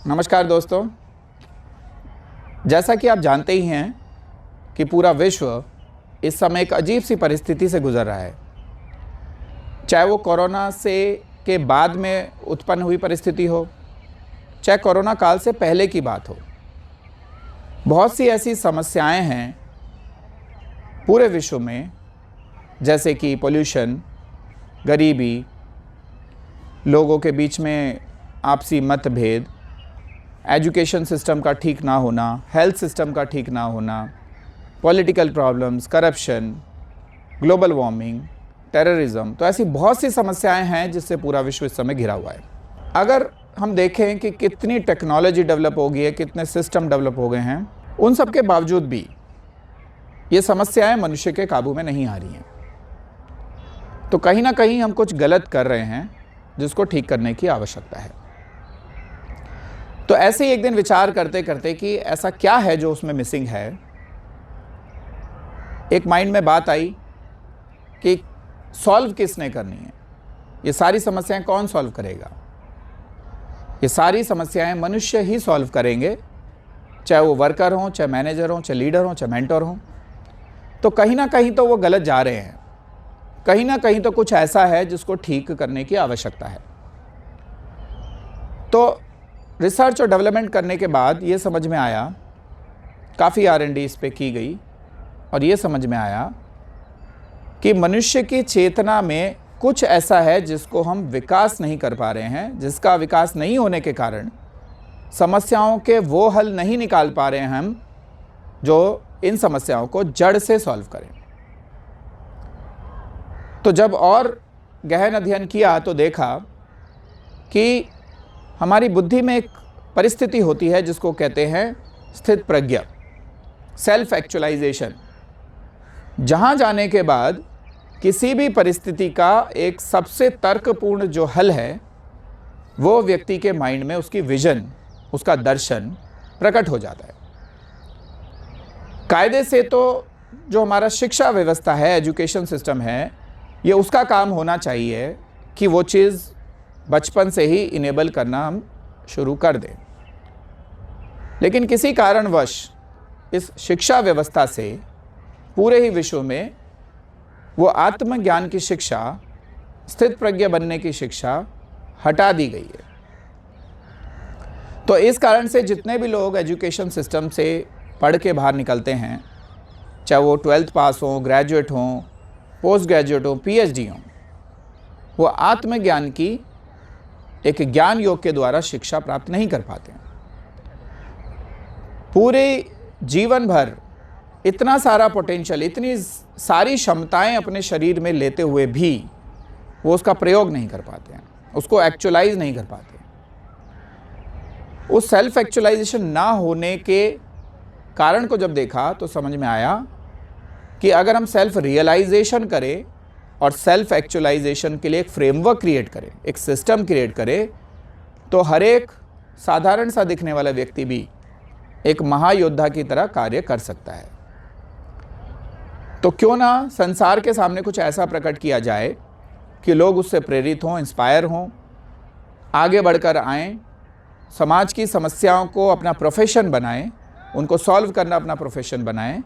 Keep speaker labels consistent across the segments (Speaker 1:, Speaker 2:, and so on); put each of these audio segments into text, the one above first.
Speaker 1: नमस्कार दोस्तों, जैसा कि आप जानते ही हैं कि पूरा विश्व इस समय एक अजीब सी परिस्थिति से गुजर रहा है। चाहे वो कोरोना से के बाद में उत्पन्न हुई परिस्थिति हो, चाहे कोरोना काल से पहले की बात हो। बहुत सी ऐसी समस्याएं हैं पूरे विश्व में, जैसे कि पोल्यूशन, गरीबी, लोगों के बीच में आपसी मतभेद, एजुकेशन सिस्टम का ठीक ना होना, हेल्थ सिस्टम का ठीक ना होना, political problems, corruption, global warming, terrorism. तो ऐसी बहुत सी समस्याएं हैं जिससे पूरा विश्व इस समय घिरा हुआ है। अगर हम देखें कि कितनी टेक्नोलॉजी डेवलप हो गई है, कितने सिस्टम डेवलप हो गए हैं, उन सब के बावजूद भी ये समस्याएं मनुष्य के काबू में नहीं आ रही हैं। तो कहीं ना कहीं हम कुछ गलत कर रहे हैं जिसको ठीक करने की आवश्यकता है। तो ऐसे ही एक दिन विचार करते करते कि ऐसा क्या है जो उसमें मिसिंग है, एक माइंड में बात आई कि सॉल्व किसने करनी है, ये सारी समस्याएं कौन सॉल्व करेगा। ये सारी समस्याएं मनुष्य ही सॉल्व करेंगे, चाहे वो वर्कर हों, चाहे मैनेजर हों, चाहे लीडर हों, चाहे मेंटर हों। तो कहीं ना कहीं तो वो गलत जा रहे हैं, कहीं ना कहीं तो कुछ ऐसा है जिसको ठीक करने की आवश्यकता है। तो रिसर्च और डेवलपमेंट करने के बाद ये समझ में आया, काफ़ी R&D इस पे की गई और ये समझ में आया कि मनुष्य की चेतना में कुछ ऐसा है जिसको हम विकास नहीं कर पा रहे हैं, जिसका विकास नहीं होने के कारण समस्याओं के वो हल नहीं निकाल पा रहे हैं हम जो इन समस्याओं को जड़ से सॉल्व करें। तो जब और गहन अध्ययन किया तो देखा कि हमारी बुद्धि में एक परिस्थिति होती है जिसको कहते हैं स्थित प्रज्ञा, सेल्फ एक्चुअलाइजेशन, जहाँ जाने के बाद किसी भी परिस्थिति का एक सबसे तर्कपूर्ण जो हल है वो व्यक्ति के माइंड में, उसकी विजन, उसका दर्शन प्रकट हो जाता है। कायदे से तो जो हमारा शिक्षा व्यवस्था है, एजुकेशन सिस्टम है, ये उसका काम होना चाहिए कि वो चीज़ बचपन से ही इनेबल करना हम शुरू कर दें। लेकिन किसी कारणवश इस शिक्षा व्यवस्था से पूरे ही विश्व में वो आत्मज्ञान की शिक्षा, स्थित प्रज्ञ बनने की शिक्षा हटा दी गई है। तो इस कारण से जितने भी लोग एजुकेशन सिस्टम से पढ़ के बाहर निकलते हैं, चाहे वो 12th पास हों, ग्रेजुएट हों, पोस्ट ग्रेजुएट हों, PhD हों, वो आत्मज्ञान की एक ज्ञान योग के द्वारा शिक्षा प्राप्त नहीं कर पाते हैं। पूरे जीवन भर इतना सारा पोटेंशियल, इतनी सारी क्षमताएं अपने शरीर में लेते हुए भी वो उसका प्रयोग नहीं कर पाते हैं, उसको एक्चुअलाइज नहीं कर पाते। उस सेल्फ एक्चुअलाइजेशन ना होने के कारण को जब देखा तो समझ में आया कि अगर हम सेल्फ रियलाइजेशन करें और सेल्फ एक्चुअलाइजेशन के लिए एक फ्रेमवर्क क्रिएट करें, एक सिस्टम क्रिएट करें, तो हर एक साधारण सा दिखने वाला व्यक्ति भी एक महायोद्धा की तरह कार्य कर सकता है। तो क्यों ना संसार के सामने कुछ ऐसा प्रकट किया जाए कि लोग उससे प्रेरित हों, इंस्पायर हों, आगे बढ़कर आएँ, समाज की समस्याओं को अपना प्रोफेशन बनाएं, उनको सॉल्व करना अपना प्रोफेशन बनाएं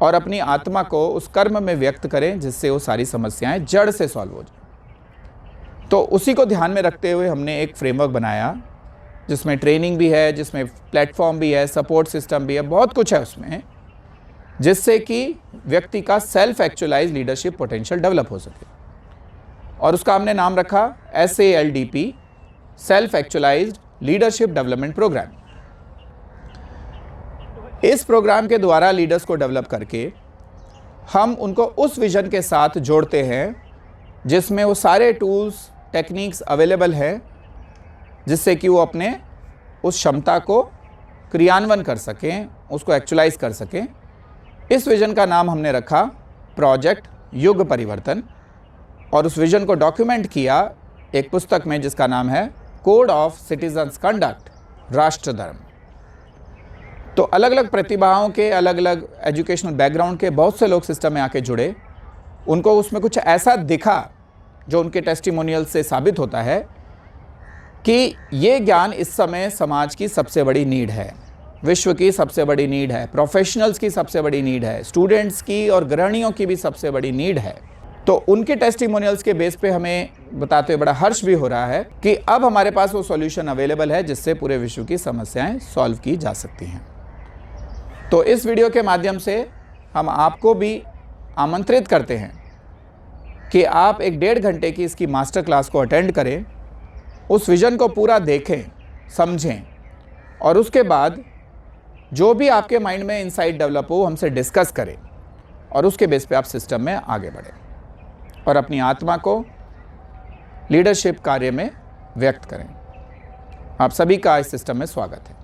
Speaker 1: और अपनी आत्मा को उस कर्म में व्यक्त करें जिससे वो सारी समस्याएं जड़ से सॉल्व हो जाए। तो उसी को ध्यान में रखते हुए हमने एक फ्रेमवर्क बनाया जिसमें ट्रेनिंग भी है, जिसमें प्लेटफॉर्म भी है, सपोर्ट सिस्टम भी है, बहुत कुछ है उसमें, जिससे कि व्यक्ति का self actualize leadership potential develop हो सके। और उसका हमने नाम रखा SALDP, self actualized leadership development program. इस प्रोग्राम के द्वारा लीडर्स को डेवलप करके हम उनको उस विजन के साथ जोड़ते हैं जिसमें वो सारे टूल्स, टेक्निक्स अवेलेबल हैं जिससे कि वो अपने उस क्षमता को क्रियान्वयन कर सकें, उसको एक्चुअलाइज कर सकें। इस विजन का नाम हमने रखा प्रोजेक्ट युग परिवर्तन और उस विजन को डॉक्यूमेंट किया एक पुस्तक में जिसका नाम है कोड ऑफ सिटीजन्स कंडक्ट, राष्ट्र धर्म। तो अलग अलग प्रतिभाओं के, अलग अलग एजुकेशनल बैकग्राउंड के बहुत से लोग सिस्टम में आके जुड़े, उनको उसमें कुछ ऐसा दिखा जो उनके टेस्टिमोनियल से साबित होता है कि ये ज्ञान इस समय समाज की सबसे बड़ी नीड है, विश्व की सबसे बड़ी नीड है, प्रोफेशनल्स की सबसे बड़ी नीड है, स्टूडेंट्स की और गृहिणियों की भी सबसे बड़ी नीड है। तो उनके टेस्टिमोनियल्स के बेस पे हमें बताते हुए बड़ा हर्ष भी हो रहा है कि अब हमारे पास वो सॉल्यूशन अवेलेबल है जिससे पूरे विश्व की समस्याएं सॉल्व की जा सकती हैं। तो इस वीडियो के माध्यम से हम आपको भी आमंत्रित करते हैं कि आप 1-1.5 घंटे की इसकी मास्टर क्लास को अटेंड करें, उस विज़न को पूरा देखें, समझें और उसके बाद जो भी आपके माइंड में इनसाइट डेवलप हो हमसे डिस्कस करें और उसके बेस पे आप सिस्टम में आगे बढ़ें और अपनी आत्मा को लीडरशिप कार्य में व्यक्त करें। आप सभी का इस सिस्टम में स्वागत है।